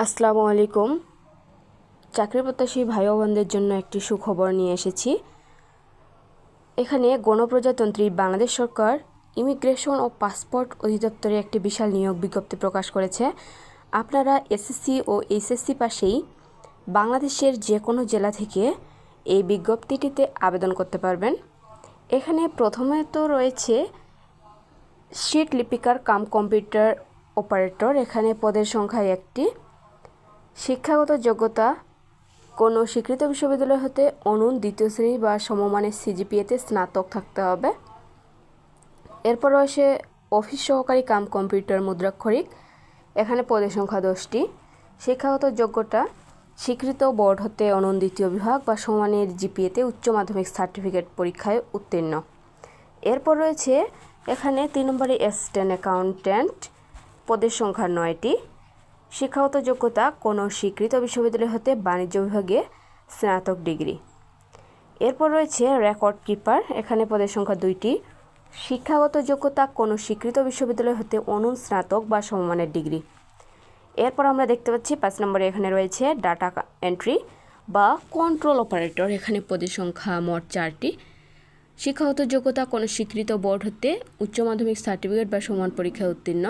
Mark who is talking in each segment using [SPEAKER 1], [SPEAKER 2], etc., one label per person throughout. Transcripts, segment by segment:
[SPEAKER 1] আসসালামু আলাইকুম। চাকরি প্রত্যাশী ভাই ও বোনদের জন্য একটি সুখবর নিয়ে এসেছি। এখানে গণপ্রজাতন্ত্রী বাংলাদেশ সরকার ইমিগ্রেশন ও পাসপোর্ট অধিদপ্তরে একটি বিশাল নিয়োগ বিজ্ঞপ্তি প্রকাশ করেছে। আপনারা এসএসসি ও এইচএসসি পাশেই বাংলাদেশের যে কোনো জেলা থেকে এই বিজ্ঞপ্তিটিতে আবেদন করতে পারবেন। এখানে প্রথমে তো রয়েছে শীট লিপিকার কাম কম্পিউটার অপারেটর। এখানে পদের সংখ্যা একটি। শিক্ষাগত যোগ্যতা কোনো স্বীকৃত বিশ্ববিদ্যালয় হতে অনূন দ্বিতীয় শ্রেণী বা সমমানের সিজিপিএতে স্নাতক থাকতে হবে। এরপর রয়েছে অফিস সহকারী কাম কম্পিউটার মুদ্রাক্ষরিক। এখানে পদের সংখ্যা 10টি। শিক্ষাগত যোগ্যতা স্বীকৃত বোর্ড হতে অনূন দ্বিতীয় বিভাগ বা সমমানের জিপিএতে উচ্চ মাধ্যমিক সার্টিফিকেট পরীক্ষায় উত্তীর্ণ। এরপর রয়েছে এখানে 3 নম্বরে অ্যাসিস্ট্যান্ট অ্যাকাউন্ট্যান্ট, পদের সংখ্যা 9টি। শিক্ষাগত যোগ্যতা কোনো স্বীকৃত বিশ্ববিদ্যালয় হতে বাণিজ্য বিভাগে স্নাতক ডিগ্রি। এরপর রয়েছে রেকর্ড কিপার। এখানে পদের সংখ্যা 2টি। শিক্ষাগত যোগ্যতা কোনো স্বীকৃত বিশ্ববিদ্যালয় হতে অনূন স্নাতক বা সমমানের ডিগ্রি। এরপর আমরা দেখতে পাচ্ছি 5 নম্বরে এখানে রয়েছে ডাটা এন্ট্রি বা কন্ট্রোল অপারেটর। এখানে পদের সংখ্যা মোট 4টি। শিক্ষাগত যোগ্যতা কোনো স্বীকৃত বোর্ড হতে উচ্চ মাধ্যমিক সার্টিফিকেট বা সমান পরীক্ষায় উত্তীর্ণ।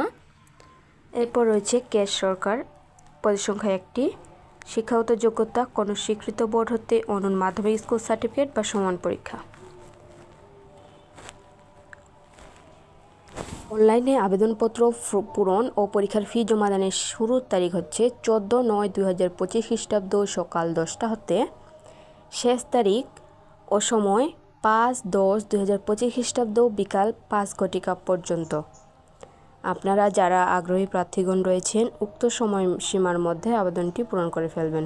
[SPEAKER 1] এরপর রয়েছে ক্যাশ সরকার, পদের সংখ্যা 1টি। শিক্ষাগত যোগ্যতা কোনো স্বীকৃত বোর্ড হতে অনূন মাধ্যমিক স্কুল সার্টিফিকেট বা সমান পরীক্ষা। অনলাইনে আবেদনপত্র পূরণ ও পরীক্ষার ফি জমাদানের শুরুর তারিখ হচ্ছে 14/9/2025 খ্রিস্টাব্দ সকাল 10টা হতে শেষ তারিখ ও সময় 5/10/2025 খ্রিস্টাব্দ বিকাল 5 ঘটিকা পর্যন্ত। আপনারা যারা আগ্রহী প্রার্থীগণ রয়েছেন উক্ত সময়সীমার মধ্যে আবেদনটি পূরণ করে ফেলবেন।